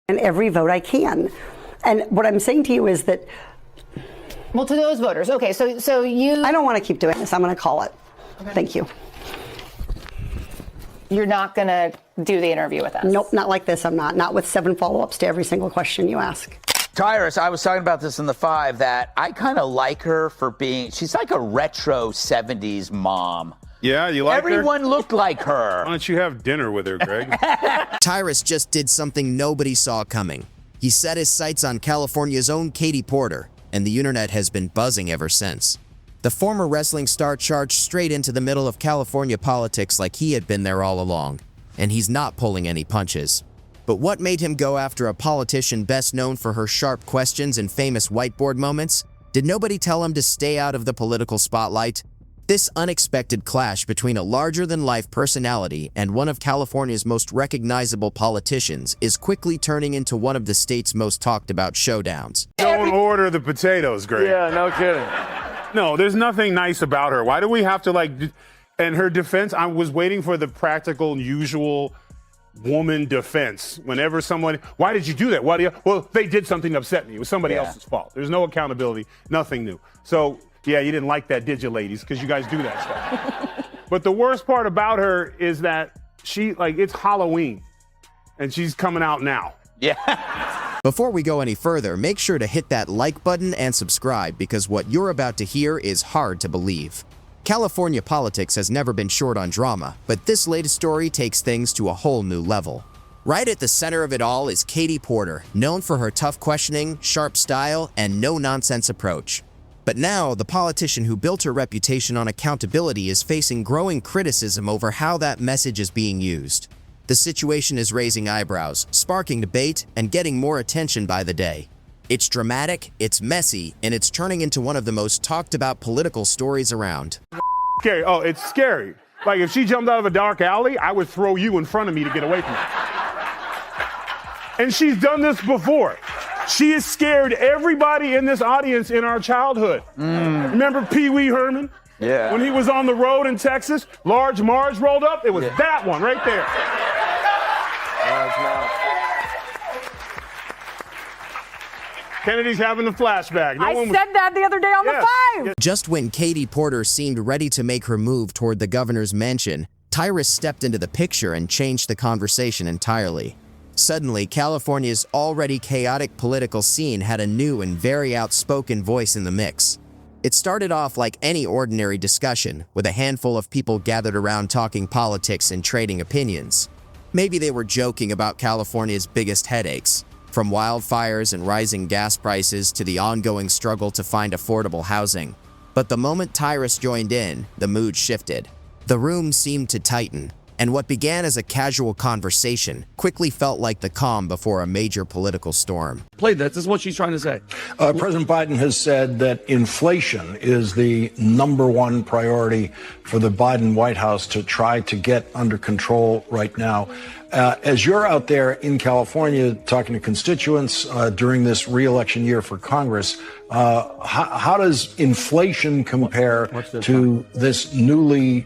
and every vote I can. And what I'm saying to you is that... Well, to those voters, okay, so you... I don't want to keep doing this. I'm going to call it. Okay. Thank you. You're not going to do the interview with us? Nope, not like this. I'm not. Not with 7 follow-ups to every single question you ask. Tyrus, I was talking about this in the 5, that I kind of like her for being, she's like a retro 70s mom. Yeah, you like Everyone her? looked like her. Why don't you have dinner with her, Greg? Tyrus just did something nobody saw coming. He set his sights on California's own Katie Porter, and the internet has been buzzing ever since. The former wrestling star charged straight into the middle of California politics like he had been there all along, and he's not pulling any punches. But what made him go after a politician best known for her sharp questions and famous whiteboard moments? Did nobody tell him to stay out of the political spotlight? This unexpected clash between a larger-than-life personality and one of California's most recognizable politicians is quickly turning into one of the state's most talked-about showdowns. Don't order the potatoes, Greg. Yeah, no kidding. No, there's nothing nice about her. Why do we have to, like, in her defense, I was waiting for the practical, usual woman defense. Whenever someone, why did you do that? Why do you, well, they did something to upset me. It was somebody else's fault. There's no accountability, nothing new. So, yeah, you didn't like that, did you, ladies? Because you guys do that stuff. But the worst part about her is that she, like, it's Halloween, and she's coming out now. Yeah. Before we go any further, make sure to hit that like button and subscribe, because what you're about to hear is hard to believe. California politics has never been short on drama, but this latest story takes things to a whole new level. Right at the center of it all is Katie Porter, known for her tough questioning, sharp style, and no-nonsense approach. But now, the politician who built her reputation on accountability is facing growing criticism over how that message is being used. The situation is raising eyebrows, sparking debate, and getting more attention by the day. It's dramatic, it's messy, and it's turning into one of the most talked about political stories around. Scary. Oh, it's scary. Like, if she jumped out of a dark alley, I would throw you in front of me to get away from her. And she's done this before. She has scared everybody in this audience in our childhood. Remember Pee Wee Herman? Yeah. When he was on the road in Texas, Large Marge rolled up. It was that one right there. Kennedy's having a flashback. I said that the other day on the 5. Just when Katie Porter seemed ready to make her move toward the governor's mansion, Tyrus stepped into the picture and changed the conversation entirely. Suddenly, California's already chaotic political scene had a new and very outspoken voice in the mix. It started off like any ordinary discussion, with a handful of people gathered around talking politics and trading opinions. Maybe they were joking about California's biggest headaches, from wildfires and rising gas prices to the ongoing struggle to find affordable housing. But the moment Tyrus joined in, the mood shifted. The room seemed to tighten, and what began as a casual conversation quickly felt like the calm before a major political storm. Play that. This is what she's trying to say. President Biden has said that inflation is the #1 priority for the Biden White House to try to get under control right now. As you're out there in California talking to constituents during this re-election year for Congress, how does inflation compare to this newly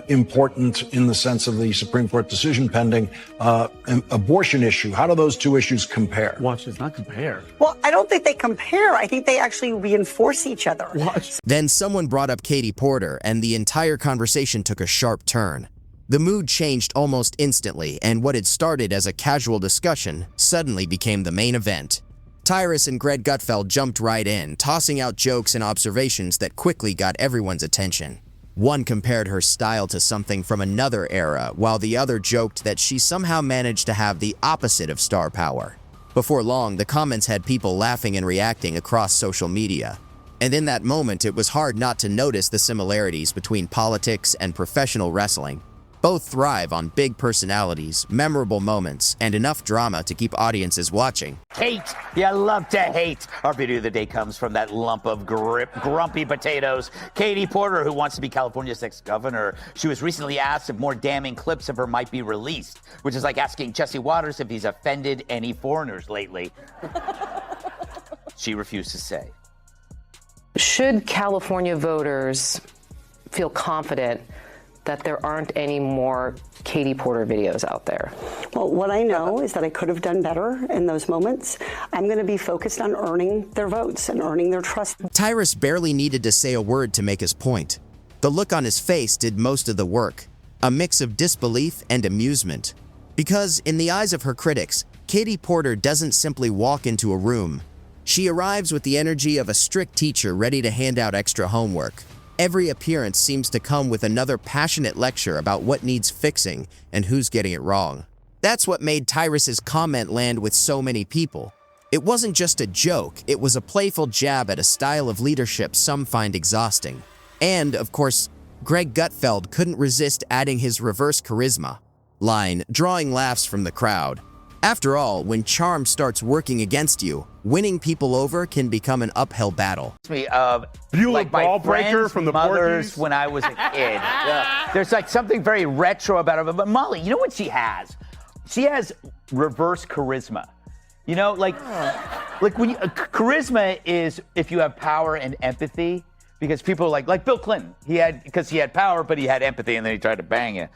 important, in the sense of the Supreme Court decision pending, abortion issue? How do those two issues compare? Watch this, not compare. Well, I don't think they compare. I think they actually reinforce each other. Watch. Then someone brought up Katie Porter, and the entire conversation took a sharp turn. The mood changed almost instantly, and what had started as a casual discussion suddenly became the main event. Tyrus and Greg Gutfeld jumped right in, tossing out jokes and observations that quickly got everyone's attention. One compared her style to something from another era, while the other joked that she somehow managed to have the opposite of star power. Before long, the comments had people laughing and reacting across social media. And in that moment, it was hard not to notice the similarities between politics and professional wrestling. Both thrive on big personalities, memorable moments, and enough drama to keep audiences watching. Hate. You love to hate. Our video of the day comes from that lump of grumpy potatoes. Katie Porter, who wants to be California's next governor. She was recently asked if more damning clips of her might be released, which is like asking Jesse Waters if he's offended any foreigners lately. She refused to say. Should California voters feel confident that there aren't any more Katie Porter videos out there? Well, what I know is that I could have done better in those moments. I'm going to be focused on earning their votes and earning their trust. Tyrus barely needed to say a word to make his point. The look on his face did most of the work, a mix of disbelief and amusement. Because, in the eyes of her critics, Katie Porter doesn't simply walk into a room. She arrives with the energy of a strict teacher ready to hand out extra homework. Every appearance seems to come with another passionate lecture about what needs fixing and who's getting it wrong. That's what made Tyrus's comment land with so many people. It wasn't just a joke, it was a playful jab at a style of leadership some find exhausting. And, of course, Greg Gutfeld couldn't resist adding his reverse charisma line, drawing laughs from the crowd. After all, when charm starts working against you, winning people over can become an uphill battle. Me of Beulah like my Ball Breaker friends' from the mothers Porkies? when I was a kid. There's like something very retro about her. But Molly, you know what she has? She has reverse charisma. You know, like when charisma is if you have power and empathy. Because people are like Bill Clinton, he had power, but he had empathy, and then he tried to bang you.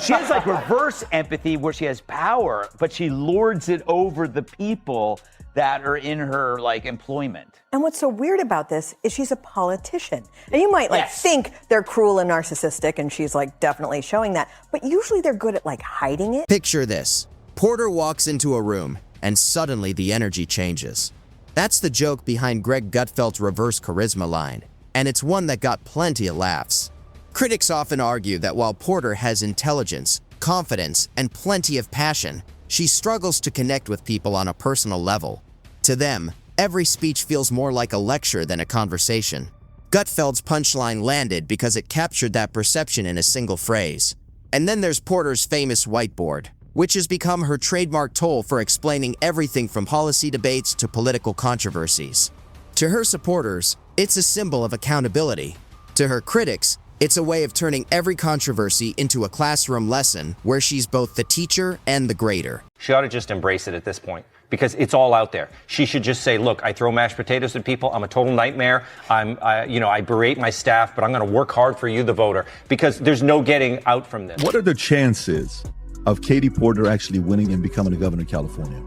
She has like reverse empathy where she has power, but she lords it over the people that are in her like employment. And what's so weird about this is she's a politician. And you might Yes. think they're cruel and narcissistic, and she's like definitely showing that. But usually they're good at like hiding it. Picture this. Porter walks into a room, and suddenly the energy changes. That's the joke behind Greg Gutfeld's reverse charisma line, and it's one that got plenty of laughs. Critics often argue that while Porter has intelligence, confidence, and plenty of passion, she struggles to connect with people on a personal level. To them, every speech feels more like a lecture than a conversation. Gutfeld's punchline landed because it captured that perception in a single phrase. And then there's Porter's famous whiteboard, which has become her trademark tool for explaining everything from policy debates to political controversies. To her supporters, it's a symbol of accountability. To her critics, it's a way of turning every controversy into a classroom lesson where she's both the teacher and the grader. She ought to just embrace it at this point because it's all out there. She should just say, look, I throw mashed potatoes at people. I'm a total nightmare. I berate my staff, but I'm going to work hard for you, the voter, because there's no getting out from this. What are the chances of Katie Porter actually winning and becoming the governor of California?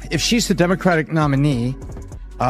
If she's the Democratic nominee,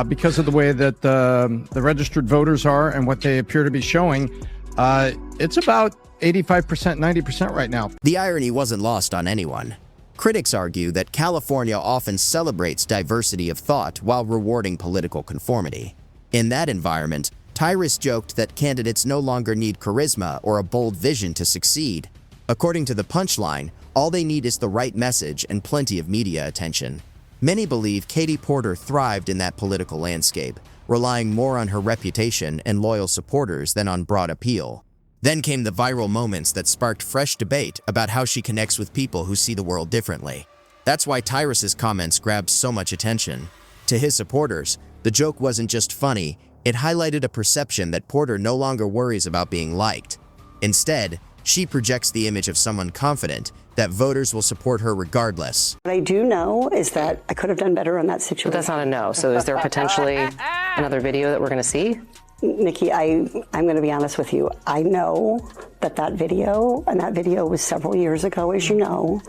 because of the way that the registered voters are and what they appear to be showing, it's about 85%, 90% right now. The irony wasn't lost on anyone. Critics argue that California often celebrates diversity of thought while rewarding political conformity. In that environment, Tyrus joked that candidates no longer need charisma or a bold vision to succeed. According to the punchline, all they need is the right message and plenty of media attention. Many believe Katie Porter thrived in that political landscape, relying more on her reputation and loyal supporters than on broad appeal. Then came the viral moments that sparked fresh debate about how she connects with people who see the world differently. That's why Tyrus's comments grabbed so much attention. To his supporters, the joke wasn't just funny, it highlighted a perception that Porter no longer worries about being liked. Instead, she projects the image of someone confident that voters will support her regardless. What I do know is that I could have done better in that situation. But that's not a no. So is there potentially another video that we're going to see? Nikki, I'm going to be honest with you. I know that video was several years ago, as you know,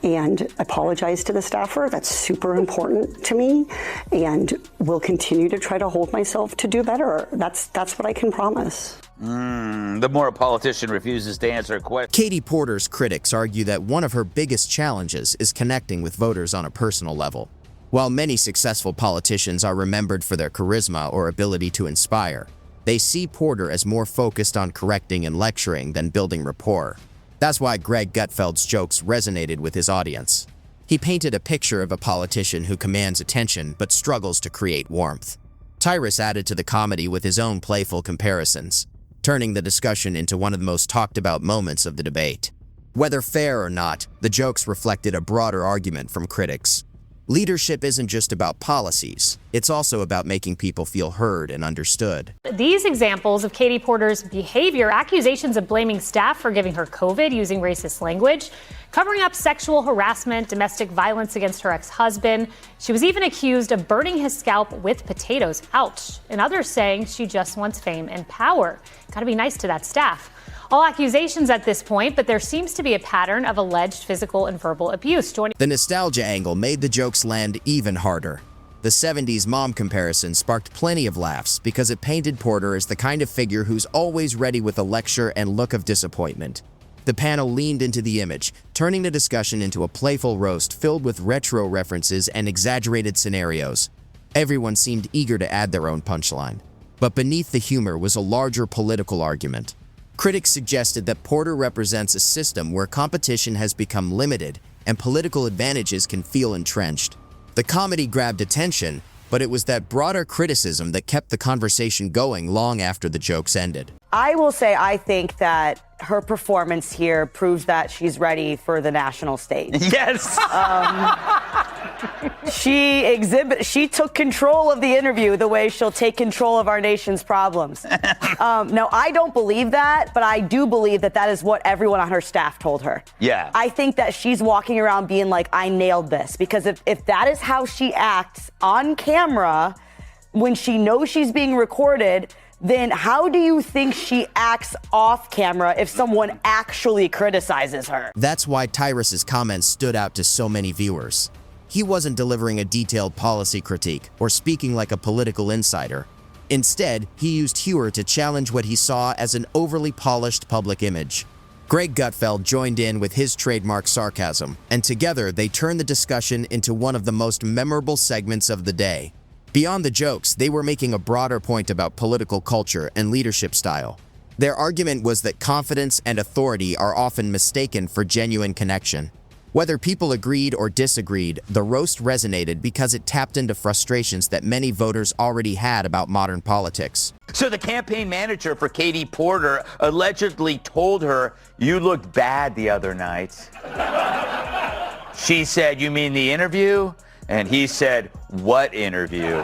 and I apologize to the staffer. That's super important to me, and will continue to try to hold myself to do better. That's what I can promise. The more a politician refuses to answer a question. Katie Porter's critics argue that one of her biggest challenges is connecting with voters on a personal level. While many successful politicians are remembered for their charisma or ability to inspire, they see Porter as more focused on correcting and lecturing than building rapport. That's why Greg Gutfeld's jokes resonated with his audience. He painted a picture of a politician who commands attention but struggles to create warmth. Tyrus added to the comedy with his own playful comparisons, turning the discussion into one of the most talked about moments of the debate. Whether fair or not, the jokes reflected a broader argument from critics. Leadership isn't just about policies. It's also about making people feel heard and understood. These examples of Katie Porter's behavior, accusations of blaming staff for giving her COVID using racist language, covering up sexual harassment, domestic violence against her ex-husband. She was even accused of burning his scalp with potatoes. Ouch. And others saying she just wants fame and power. Got to be nice to that staff. All accusations at this point, but there seems to be a pattern of alleged physical and verbal abuse. The nostalgia angle made the jokes land even harder. The 70s mom comparison sparked plenty of laughs because it painted Porter as the kind of figure who's always ready with a lecture and look of disappointment. The panel leaned into the image, turning the discussion into a playful roast filled with retro references and exaggerated scenarios. Everyone seemed eager to add their own punchline. But beneath the humor was a larger political argument. Critics suggested that Porter represents a system where competition has become limited and political advantages can feel entrenched. The comedy grabbed attention, but it was that broader criticism that kept the conversation going long after the jokes ended. I will say I think that her performance here proves that she's ready for the national stage. Yes. She took control of the interview the way she'll take control of our nation's problems. No, I don't believe that, but I do believe that that is what everyone on her staff told her. Yeah. I think that she's walking around being like, I nailed this. Because if that is how she acts on camera, when she knows she's being recorded, then how do you think she acts off camera if someone actually criticizes her? That's why Tyrus's comments stood out to so many viewers. He wasn't delivering a detailed policy critique or speaking like a political insider. Instead, he used humor to challenge what he saw as an overly polished public image. Greg Gutfeld joined in with his trademark sarcasm, and together they turned the discussion into one of the most memorable segments of the day. Beyond the jokes, they were making a broader point about political culture and leadership style. Their argument was that confidence and authority are often mistaken for genuine connection. Whether people agreed or disagreed, the roast resonated because it tapped into frustrations that many voters already had about modern politics. So the campaign manager for Katie Porter allegedly told her, "You looked bad the other night." She said, "You mean the interview?" And he said, "What interview?"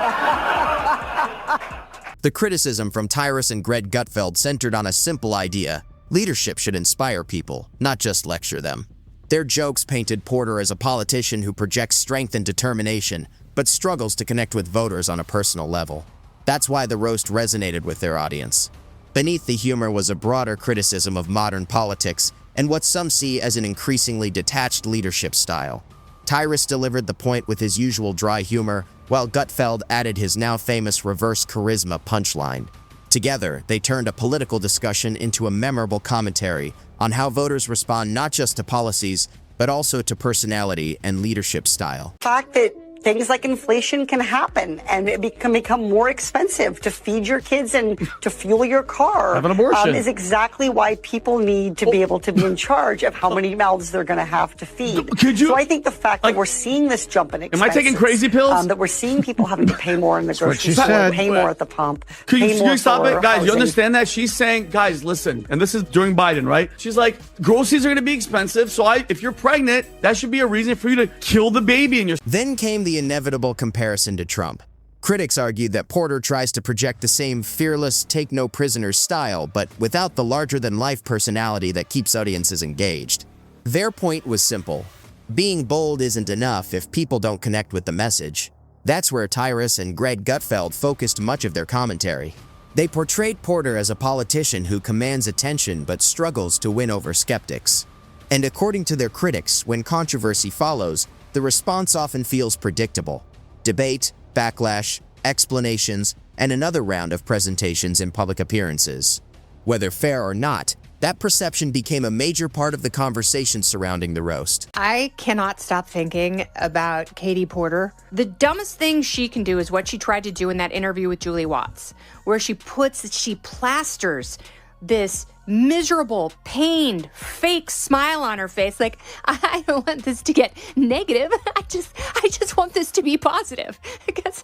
The criticism from Tyrus and Greg Gutfeld centered on a simple idea. Leadership should inspire people, not just lecture them. Their jokes painted Porter as a politician who projects strength and determination, but struggles to connect with voters on a personal level. That's why the roast resonated with their audience. Beneath the humor was a broader criticism of modern politics and what some see as an increasingly detached leadership style. Tyrus delivered the point with his usual dry humor, while Gutfeld added his now famous reverse charisma punchline. Together, they turned a political discussion into a memorable commentary on how voters respond not just to policies, but also to personality and leadership style. The fact that things like inflation can happen and it can become more expensive to feed your kids and to fuel your car. Have an abortion. Is exactly why people need to be able to be in charge of how many mouths they're going to have to feed. So I think the fact that we're seeing this jump in expenses. Am I taking crazy pills? That we're seeing people having to pay more in the grocery store, pay more at the pump. Can you stop it? Guys, housing. you understand that? She's saying, guys, listen, and this is during Biden, right? She's like, groceries are going to be expensive, so if you're pregnant, that should be a reason for you to kill the baby in your... Then came the inevitable comparison to Trump. Critics argued that Porter tries to project the same fearless, take-no-prisoners style, but without the larger-than-life personality that keeps audiences engaged. Their point was simple. Being bold isn't enough if people don't connect with the message. That's where Tyrus and Greg Gutfeld focused much of their commentary. They portrayed Porter as a politician who commands attention but struggles to win over skeptics. And according to their critics, when controversy follows, the response often feels predictable. Debate, backlash, explanations, and another round of presentations in public appearances. Whether fair or not, that perception became a major part of the conversation surrounding the roast. I cannot stop thinking about Katie Porter. The dumbest thing she can do is what she tried to do in that interview with Julie Watts, where she plasters this miserable, pained, fake smile on her face. Like, I don't want this to get negative. I just want this to be positive because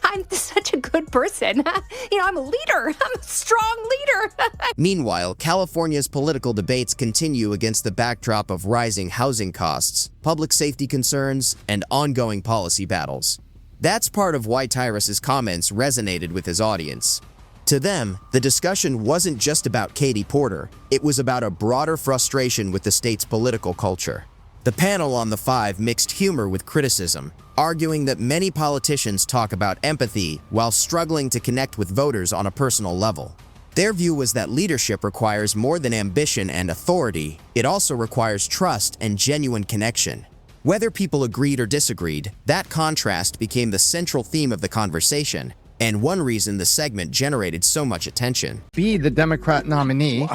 I'm such a good person. I'm a leader. I'm a strong leader. Meanwhile, California's political debates continue against the backdrop of rising housing costs, public safety concerns, and ongoing policy battles. That's part of why Tyrus's comments resonated with his audience. To them, the discussion wasn't just about Katie Porter, it was about a broader frustration with the state's political culture. The panel on The Five mixed humor with criticism, arguing that many politicians talk about empathy while struggling to connect with voters on a personal level. Their view was that leadership requires more than ambition and authority, it also requires trust and genuine connection. Whether people agreed or disagreed, that contrast became the central theme of the conversation, and one reason the segment generated so much attention. Be the Democrat nominee,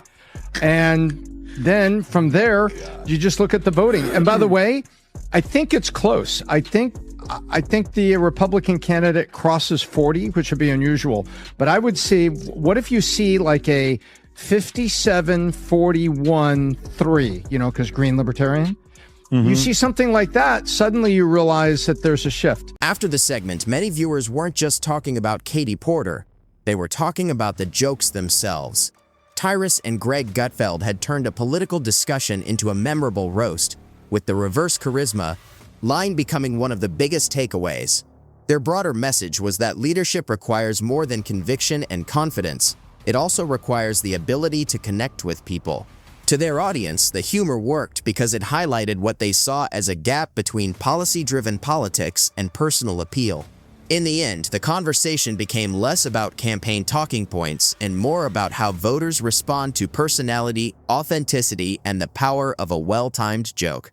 and then from there, you just look at the voting. And by the way, I think it's close. I think the Republican candidate crosses 40, which would be unusual. But I would see, what if you see like a 57-41-3, because Green Libertarian? You see something like that, suddenly you realize that there's a shift. After the segment, many viewers weren't just talking about Katie Porter, they were talking about the jokes themselves. Tyrus and Greg Gutfeld had turned a political discussion into a memorable roast, with the reverse charisma line becoming one of the biggest takeaways. Their broader message was that leadership requires more than conviction and confidence. It also requires the ability to connect with people. To their audience, the humor worked because it highlighted what they saw as a gap between policy-driven politics and personal appeal. In the end, the conversation became less about campaign talking points and more about how voters respond to personality, authenticity, and the power of a well-timed joke.